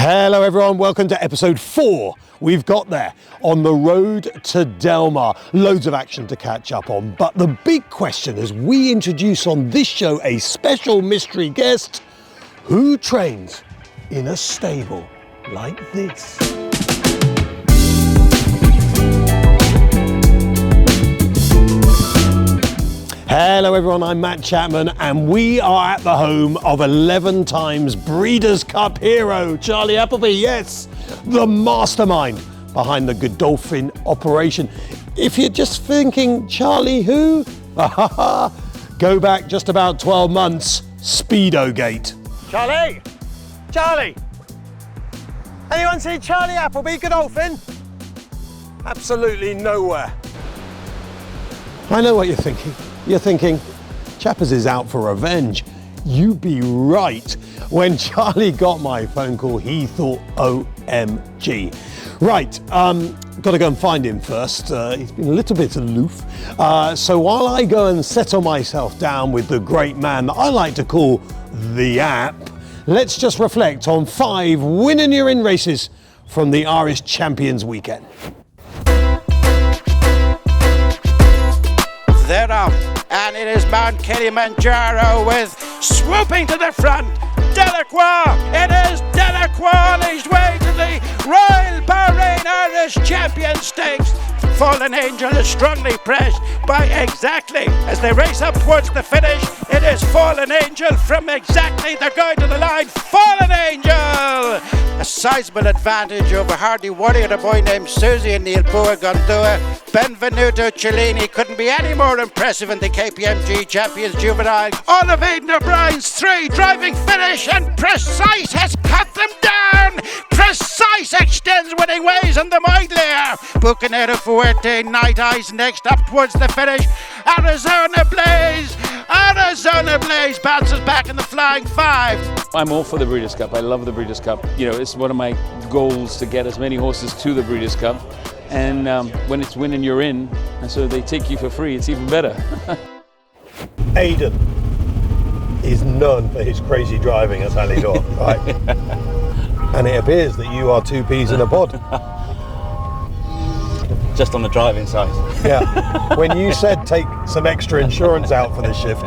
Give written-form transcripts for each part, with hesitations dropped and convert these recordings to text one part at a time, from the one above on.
Hello everyone, welcome to episode 4. We've got there on the road to Del Mar. Loads of action to catch up on, but the big question as we introduce on this show a special mystery guest, who trains in a stable like this? Hello everyone, I'm Matt Chapman and we are at the home of 11 times Breeders' Cup hero, Charlie Appleby. Yes, the mastermind behind the Godolphin operation. If you're just thinking, Charlie who? Go back just about 12 months, Speedogate. Charlie! Charlie! Anyone see Charlie Appleby, Godolphin? Absolutely nowhere. I know what you're thinking. You're thinking, Chappers is out for revenge. You'd be right. When Charlie got my phone call, he thought, OMG. Right, got to go and find him first. He's been a little bit aloof. So while I go and settle myself down with the great man that I like to call the app, let's just reflect on 5 winning Eurton races from the Irish Champions weekend. They're up, and it is Mount Kilimanjaro with swooping to the front, Delacroix. It is Delacroix on his way to the Royal Bahrain Irish Champion Stakes. Fallen Angel is strongly pressed by Exactly. As they race up towards the finish, it is Fallen Angel from Exactly. They're going to the line. Fallen Angel! A sizable advantage over Hardy Warrior, a boy named Susie and Neil Boa Gondua. Benvenuto Cellini couldn't be any more impressive in the KPMG Champions Juvenile. All of Aidan O'Brien's 3 driving finish, and Precise has cut them down. Precise extends winning ways on the Moidlair. Bucanero Fuerte, Night Eyes next up towards the finish. Arizona Blaze bounces back in the flying 5. I'm all for the Breeders' Cup. I love the Breeders' Cup. You know, it's one of my goals to get as many horses to the Breeders' Cup. And when it's winning, you're in. And so they take you for free. It's even better. Aidan is known for his crazy driving at Alidor, right? And it appears that you are 2 peas in a pod. Just on the driving side. Yeah. When you said take some extra insurance out for this shift,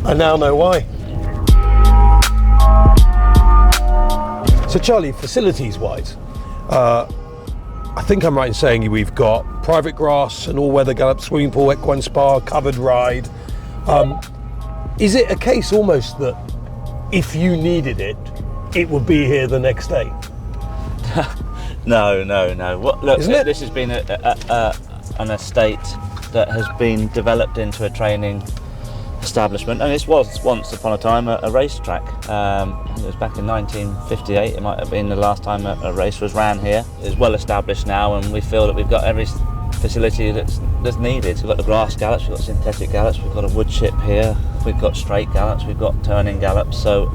I now know why. So Charlie, facilities-wise, I think I'm right in saying we've got private grass, an all-weather gallop, swimming pool, equine spa, covered ride. Is it a case almost that if you needed it, it would be here the next day? No. Look, Isn't it? This has been an estate that has been developed into a training establishment, and this was once upon a time a racetrack. It was back in 1958. It might have been the last time a race was ran here. It's well established now, and we feel that we've got every facility that's needed. We've got the grass gallops, we've got synthetic gallops, we've got a wood chip here, we've got straight gallops, we've got turning gallops. So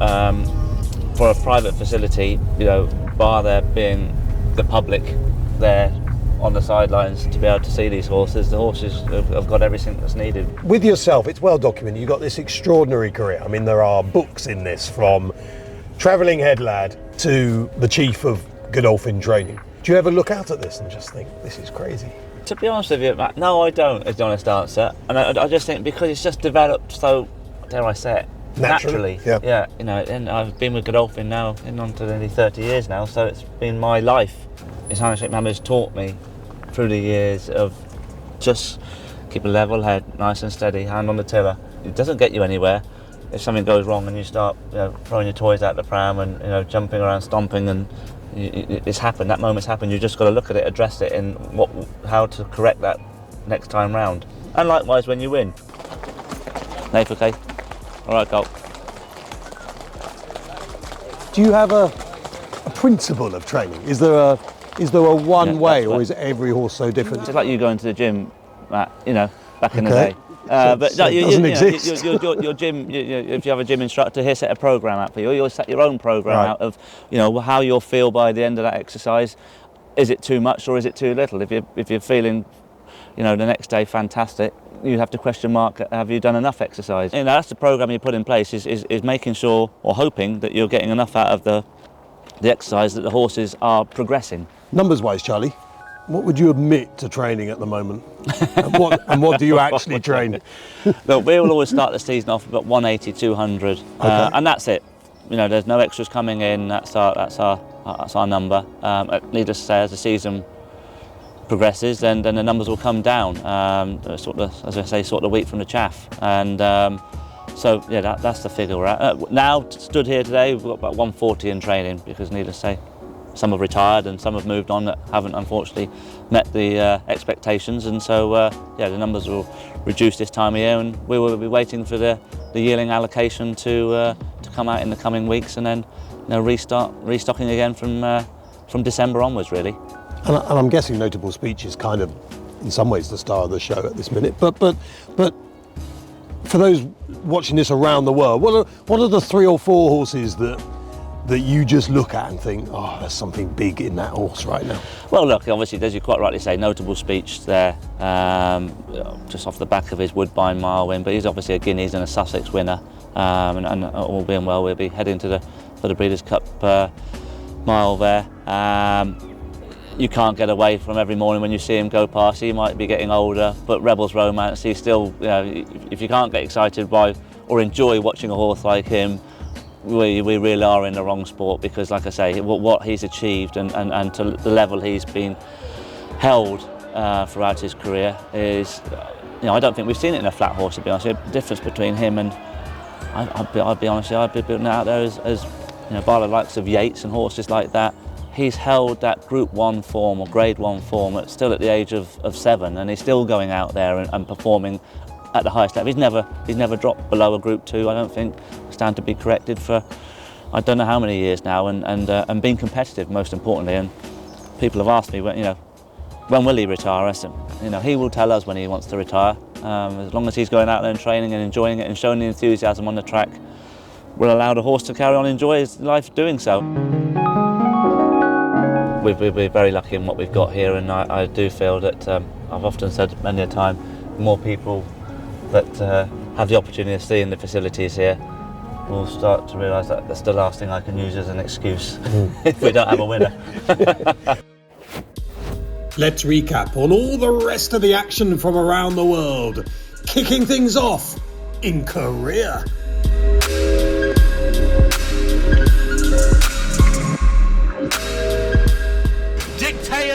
for a private facility, you know, bar there being the public there on the sidelines to be able to see these horses, the horses have got everything that's needed. With yourself, it's well documented, you've got this extraordinary career. I mean, there are books in this, from travelling head lad to the chief of Godolphin training. Do you ever look out at this and just think, this is crazy? To be honest with you, Matt, no, I don't, is the honest answer. And I just think because it's just developed so, dare I say it, naturally. Yeah, you know, and I've been with Godolphin now in on to nearly 30 years now, so it's been my life. His Highness Mum has taught me through the years of just keep a level head, nice and steady, hand on the tiller. It doesn't get you anywhere. If something goes wrong and you start, you know, throwing your toys out the pram and, you know, jumping around, stomping, and it's happened. That moment's happened. You just got to look at it, address it, and how to correct that next time round. And likewise when you win. Nath, okay? All right, Colt. Do you have a principle of training? Is there a one way, or is every horse so different? It's like you going to the gym, Matt, you know, back in the day. But no, it doesn't exist. Your gym, if you have a gym instructor, he'll set a program out for you. You'll set your own program out of, you know, how you'll feel by the end of that exercise. Is it too much or is it too little? If you're feeling, you know, the next day fantastic, you have to question mark, have you done enough exercise? You know, that's the program you put in place, is making sure or hoping that you're getting enough out of the the exercise that the horses are progressing. Numbers-wise, Charlie, what would you admit to training at the moment? and what do you actually train? Look, we will always start the season off about 180, 200, and that's it. You know, there's no extras coming in. That's our number. Needless to say, as the season progresses, then the numbers will come down. Sort of, as I say, sort the wheat from the chaff. And so yeah, that's the figure we're at. Now, stood here today, we've got about 140 in training, because needless to say, some have retired and some have moved on that haven't unfortunately met the expectations, and so yeah, the numbers will reduce this time of year, and we will be waiting for the yearling allocation to come out in the coming weeks, and then restocking again from December onwards, really. And I'm guessing Notable Speech is kind of, in some ways, the star of the show at this minute. But for those watching this around the world, what are the 3 or 4 horses that you just look at and think, oh, there's something big in that horse right now? Well, look, obviously, as you quite rightly say, Notable Speech there, just off the back of his Woodbine Mile win, but he's obviously a Guineas and a Sussex winner, and all being well, we'll be heading for the Breeders' Cup Mile there. You can't get away from every morning when you see him go past. He might be getting older, but Rebel's Romance, he's still, you know, if you can't get excited by or enjoy watching a horse like him, we really are in the wrong sport, because, like I say, what he's achieved and to the level he's been held throughout his career is, you know, I don't think we've seen it in a flat horse, to be honest. The difference between him and, I'll be honest, I'd be putting it out there as you know, by the likes of Yates and horses like that. He's held that Group 1 form or Grade 1 form still at the age of 7, and he's still going out there and performing at the highest level. He's never dropped below a Group 2, I don't think. Stand to be corrected for I don't know how many years now, and being competitive, most importantly. And people have asked me, when will he retire? I said, you know, he will tell us when he wants to retire. As long as he's going out there and training and enjoying it and showing the enthusiasm on the track, we'll allow the horse to carry on and enjoy his life doing so. We're very lucky in what we've got here, and I do feel that I've often said many a time, more people that have the opportunity of seeing the facilities here will start to realise that that's the last thing I can use as an excuse if we don't have a winner. Let's recap on all the rest of the action from around the world. Kicking things off in Korea.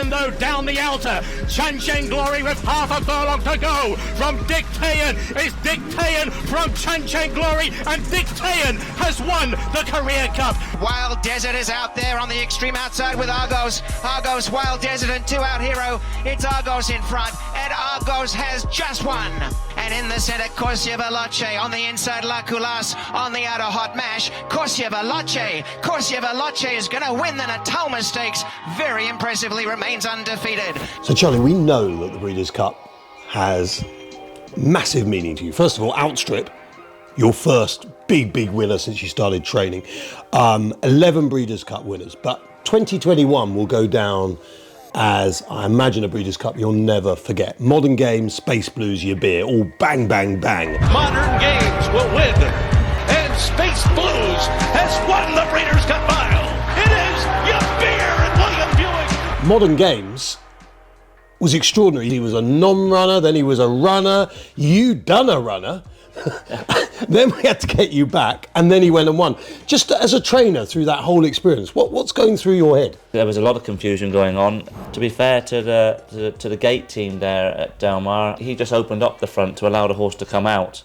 Though down the outer, Chanchen Glory with half a furlong to go. From Dick Tayan is Dick Tayan from Chanchen Glory, and Dick Tayan has won the Korea Cup. Wild Desert is out there on the extreme outside with Argos. Argos, Wild Desert and 2 Out Hero. It's Argos in front, and Argos has just won. And in the centre, Korsieva Loche. On the inside, La Coulas. On the outer, Hot Mash. Korsieva Loche. Korsieva Loche is going to win the Natalma Stakes. Very impressively remains undefeated. So, Charlie, we know that the Breeders' Cup has massive meaning to you. First of all, Outstrip, your first big winner since you started training. 11 Breeders' Cup winners, but 2021 will go down as, I imagine, a Breeders' Cup you'll never forget. Modern Games, Space Blues, your beer, all bang, bang, bang. Modern Games will win, and Space Blues has won the Breeders' Cup Mile. It is your beer and William Buick. Modern Games was extraordinary. He was a non-runner, then he was a runner. You done a runner. Then we had to get you back, and then he went and won. Just as a trainer through that whole experience, what's going through your head? There was a lot of confusion going on. To be fair to the gate team there at Del Mar, he just opened up the front to allow the horse to come out,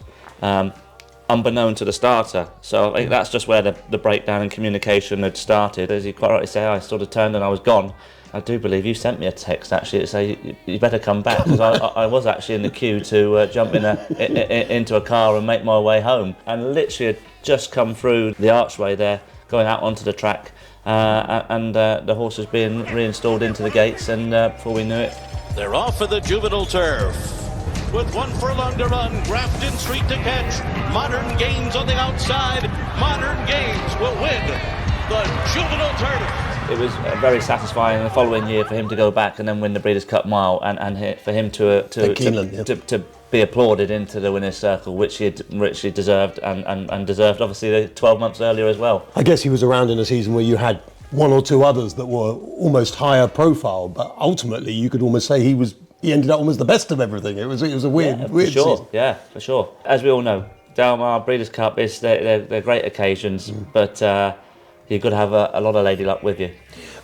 unbeknown to the starter. So I think that's just where the breakdown in communication had started. As you quite rightly say, I sort of turned and I was gone. I do believe you sent me a text actually to say you better come back, because I was actually in the queue to jump into a car and make my way home, and literally had just come through the archway there, going out onto the track, and the horse was being reinstalled into the gates, and before we knew it, They're off for the juvenile turf. With 1 furlong to run, Grafton Street to catch. Modern Games on the outside. Modern Games will win the juvenile turf. it was very satisfying the following year for him to go back and then win the Breeders' Cup Mile, and for him to be applauded into the winner's circle, which he richly deserved, and deserved obviously 12 months earlier as well. I guess he was around in a season where you had one or two others that were almost higher profile, but ultimately you could almost say he ended up almost the best of everything. It was a weird season. Yeah, for sure. As we all know, Del Mar Breeders' Cup is they're great occasions, but you've got to have a lot of lady luck with you.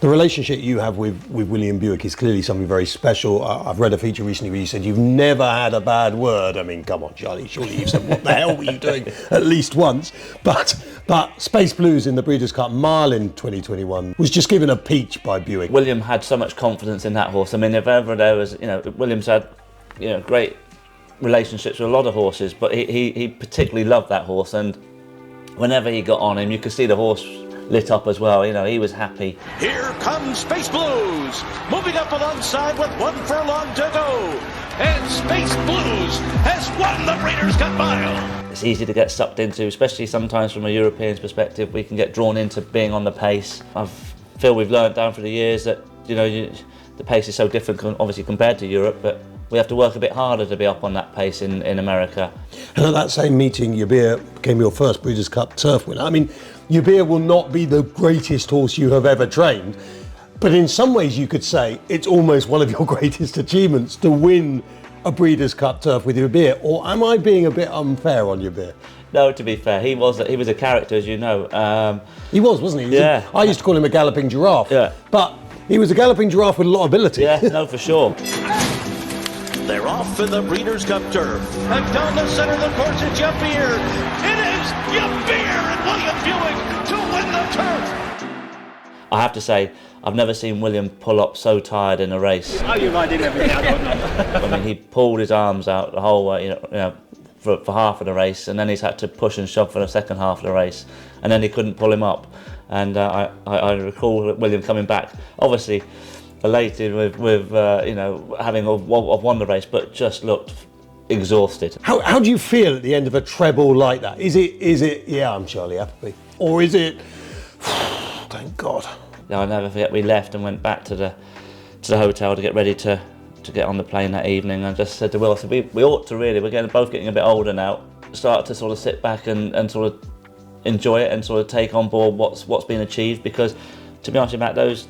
The relationship you have with William Buick is clearly something very special. I've read a feature recently where you said you've never had a bad word. I mean, come on, Charlie, surely you've said, what the hell were you doing at least once? But Space Blues in the Breeders' Cup Mile in 2021 was just given a peach by Buick. William had so much confidence in that horse. I mean, if ever there was, William's had, great relationships with a lot of horses, but he particularly loved that horse, and whenever he got on him, you could see the horse lit up as well. He was happy. Here comes Space Blues, moving up alongside with 1 furlong to go. And Space Blues has won the Breeders' Cup Mile. It's easy to get sucked into, especially sometimes from a European's perspective. We can get drawn into being on the pace. I feel we've learned down through the years that, the pace is so different, obviously, compared to Europe, but we have to work a bit harder to be up on that pace in America. And at that same meeting, Youre became your first Breeders' Cup turf winner. I mean, Youre will not be the greatest horse you have ever trained, but in some ways you could say it's almost one of your greatest achievements to win a Breeders' Cup turf with Youre. Or am I being a bit unfair on Youre? No, to be fair, he was a character, as you know. He was, wasn't he? Yeah. I used to call him a galloping giraffe. Yeah. But he was a galloping giraffe with a lot of ability. Yeah, no, for sure. They're off in the Breeders' Cup turf. And down the center of the course is Youre. It is Youre and William Buick to win the turf. I have to say, I've never seen William pull up so tired in a race. Are you riding everything? I don't know. I mean, he pulled his arms out the whole way, for half of the race, and then he's had to push and shove for the second half of the race, and then he couldn't pull him up. And I recall William coming back, obviously elated with having won the race, but just looked exhausted. How do you feel at the end of a treble like that? Is it yeah, I'm Charlie Appleby, or is it thank God? I'll never forget, we left and went back to the hotel to get ready to get on the plane that evening. I just said to Will, I said, we ought to really, we're both getting a bit older now, start to sort of sit back and sort of enjoy it and sort of take on board what's been achieved, because to be honest with you, Matt, those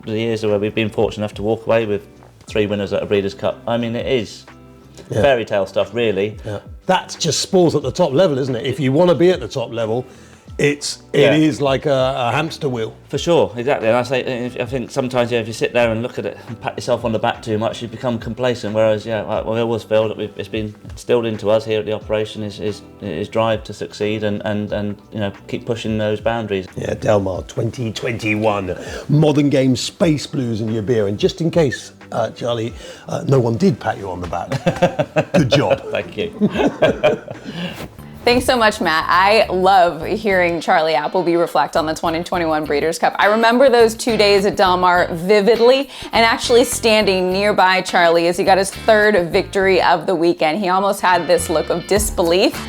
the years where we've been fortunate enough to walk away with 3 winners at a Breeders' Cup, I mean, it is fairy tale stuff, really. Yeah. That's just sport at the top level, isn't it? If you want to be at the top level, it is like a hamster wheel. For sure, exactly. And I think sometimes if you sit there and look at it and pat yourself on the back too much, you become complacent. Whereas, I always feel that it's been instilled into us here at the operation is drive to succeed and keep pushing those boundaries. Yeah, Del Mar 2021, Modern Game Space Blues and Youre. And just in case, Charlie, no one did pat you on the back. Good job. Thank you. Thanks so much, Matt. I love hearing Charlie Appleby reflect on the 2021 Breeders' Cup. I remember those 2 days at Del Mar vividly, and actually standing nearby Charlie as he got his 3rd victory of the weekend. He almost had this look of disbelief,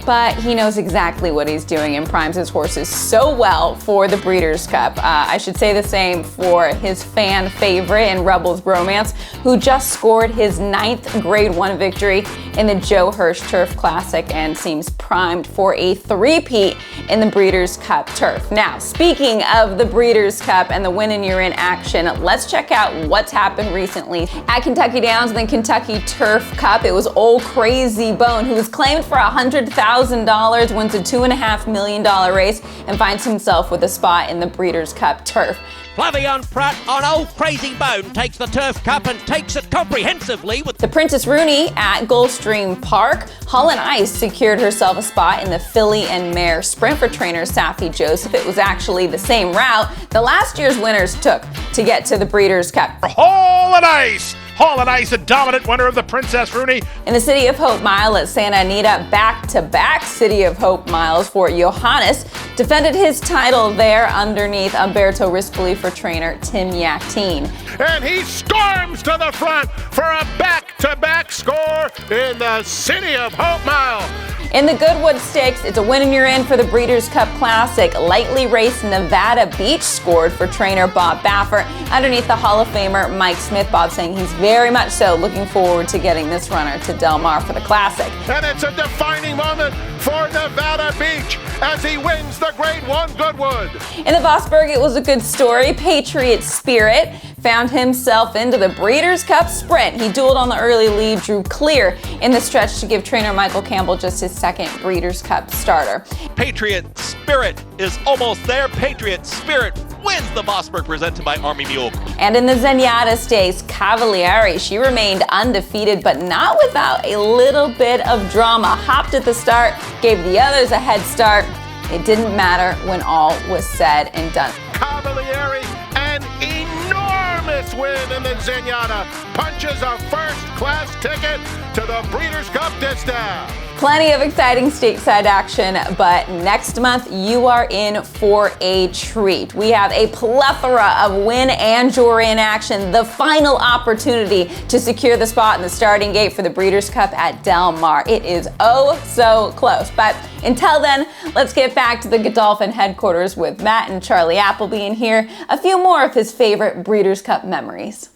but he knows exactly what he's doing and primes his horses so well for the Breeders' Cup. I should say the same for his fan favorite in Rebels Bromance, who just scored his 9th Grade 1 victory in the Joe Hirsch Turf Classic and seems primed for a 3-peat in the Breeders' Cup Turf. Now, speaking of the Breeders' Cup and the win and you're in action, let's check out what's happened recently. At Kentucky Downs and the Kentucky Turf Cup, it was Old Crazy Bone, who was claimed for $100,000, wins a $2.5 million race, and finds himself with a spot in the Breeders' Cup Turf. Flavian Pratt on Old Crazy Bone takes the Turf Cup and takes it comprehensively with The Princess Rooney at Gulfstream Park. Hull and Ice secured herself a spot in the Filly and Mare Sprint for trainer Safi Joseph. It was actually the same route the last year's winners took to get to the Breeders' Cup. Hall and Ice! Hall and Ice, a dominant winner of the Princess Rooney. In the City of Hope Mile at Santa Anita, back-to-back City of Hope miles for Johannes. Defended his title there underneath Umberto Rispoli for trainer Tim Yakteen. And he storms to the front for a back-to-back score in the City of Hope Mile. In the Goodwood Stakes, it's a win and you're in for the Breeders' Cup Classic. Lightly raced Nevada Beach scored for trainer Bob Baffer underneath the Hall of Famer Mike Smith. Bob saying he's very much so looking forward to getting this runner to Del Mar for the Classic. And it's a defining moment for Nevada Beach as he wins the Grade 1 Goodwood. In the Vosburg, it was a good story. Patriot Spirit found himself into the Breeders' Cup Sprint. He dueled on the early lead, drew clear in the stretch to give trainer Michael Campbell just his second Breeders' Cup starter. Patriot Spirit is almost there. Patriot Spirit wins the Vosburg presented by Army Mule. And in the Zenyatta Stakes, Cavalieri, she remained undefeated, but not without a little bit of drama. Hopped at the start, gave the others a head start. It didn't matter when all was said and done. Cavalieri, an enormous win in the Zenyatta, punches a first-class ticket to the Breeders' Cup Distaff. Plenty of exciting stateside action, but next month you are in for a treat. We have a plethora of win and Youre in action, the final opportunity to secure the spot in the starting gate for the Breeders' Cup at Del Mar. It is oh so close, but until then, let's get back to the Godolphin headquarters with Matt and Charlie Appleby and hear a few more of his favorite Breeders' Cup memories.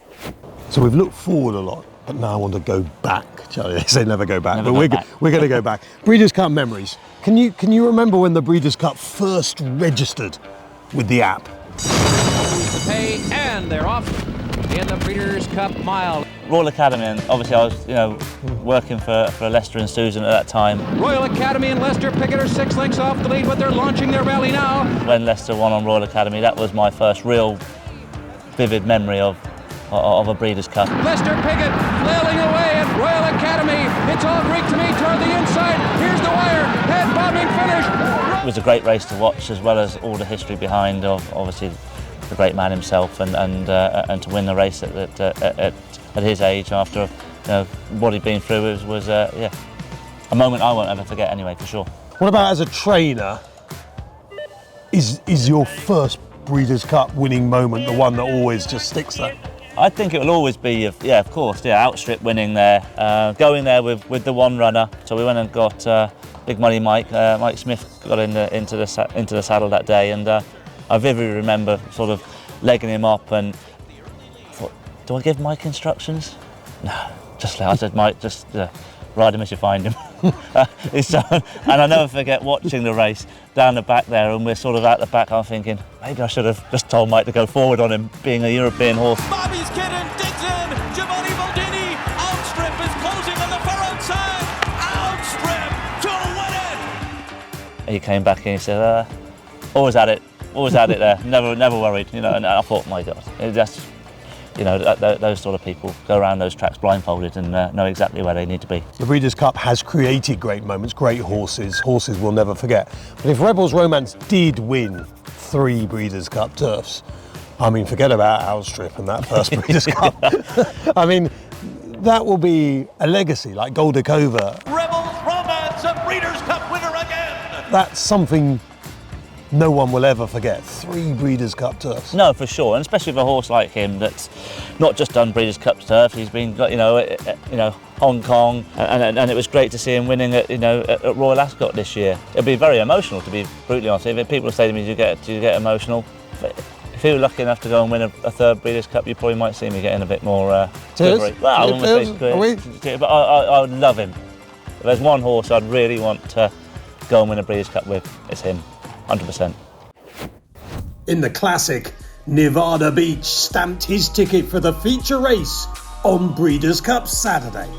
So we've looked forward a lot, but now I want to go back. Charlie, they say never go back, but we're going to go back. Breeders' Cup memories. Can you remember when the Breeders' Cup first registered with the app? Pay and they're off in the Breeders' Cup Mile. Royal Academy, and obviously I was, working for Lester and Susan at that time. Royal Academy and Lester Pickett are 6 lengths off the lead, but they're launching their rally now. When Lester won on Royal Academy, that was my first real vivid memory of a Breeders' Cup. Lester Pickett flailing away at Royal Academy. It's all Greek to me toward the inside. Here's the wire. Head bobbing finish. It was a great race to watch, as well as all the history behind of obviously the great man himself, and to win the race at his age after what he'd been through was a moment I won't ever forget anyway, for sure. What about as a trainer? Is your first Breeders' Cup winning moment the one that always just sticks there? I think it will always be, of course, Outstrip winning there, going there with the one runner. So we went and got Big Money Mike Smith got into the saddle that day, and I vividly remember sort of legging him up and thought, do I give Mike instructions? No, I said, Mike, just ride him as you find him. And I never forget watching the race down the back there, and we're sort of out the back. I'm thinking, maybe I should have just told Mike to go forward on him, being a European horse. Bobby's kitten digs in. Giovanni Boldini. Outstrip is closing on the far outside. Outstrip to win it. He came back and he said, always at it there, never worried, And I thought, my God, that's, those sort of people go around those tracks blindfolded and know exactly where they need to be. The Breeders' Cup has created great moments, great horses we'll never forget. But if Rebels Romance did win 3 Breeders' Cup turfs, I mean, forget about Outstrip and that first Breeders' Cup. I mean, that will be a legacy like Goldacova. Rebels Romance, a Breeders' Cup winner again. That's something no one will ever forget. 3 Breeders' Cup turfs. No, for sure, and especially with a horse like him that's not just done Breeders' Cup turf. He's been, Hong Kong, and it was great to see him winning at Royal Ascot this year. It'll be very emotional, to be brutally honest. If people say to me, "Do you get emotional?" But if you were lucky enough to go and win a 3rd Breeders' Cup, you probably might see me getting a bit more. Tears? Well, I wouldn't say, but I would love him. If there's one horse I'd really want to go and win a Breeders' Cup with, it's him. 100%. In the Classic, Nevada Beach stamped his ticket for the feature race on Breeders' Cup Saturday.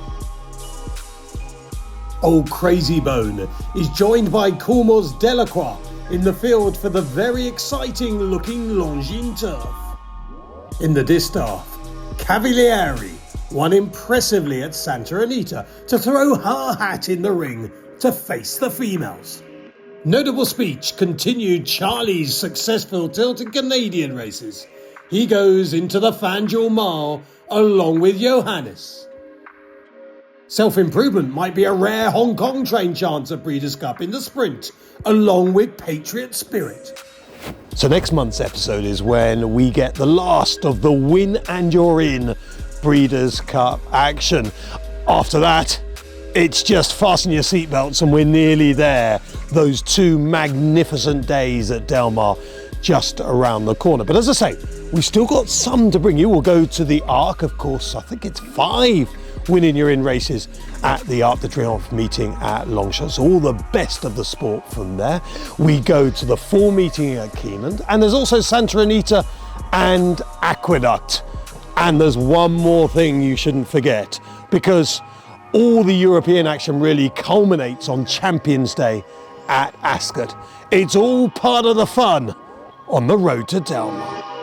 Old Crazy Bone is joined by Courmo's Delacroix in the field for the very exciting looking Longines turf. In the distaff, Cavalieri won impressively at Santa Anita to throw her hat in the ring to face the females. Notable speech continued Charlie's successful Tilted Canadian races. He goes into the Fanjul Mile along with Johannes. Self-improvement might be a rare Hong Kong train chance at Breeders' Cup in the sprint, along with Patriot Spirit. So next month's episode is when we get the last of the win and you're in Breeders' Cup action. After that, It's just fasten your seatbelts and we're nearly there. Those 2 magnificent days at Del Mar just around the corner. But as I say, we still got some to bring you. We'll go to the Arc, of course. I think it's 5 winning your in races at the Arc de Triomphe meeting at Longchamp. So all the best of the sport from there. We go to the 4 meeting at Keeneland, and there's also Santa Anita and Aqueduct. And there's one more thing you shouldn't forget, because all the European action really culminates on Champions Day at Ascot. It's all part of the fun on the road to Del Mar.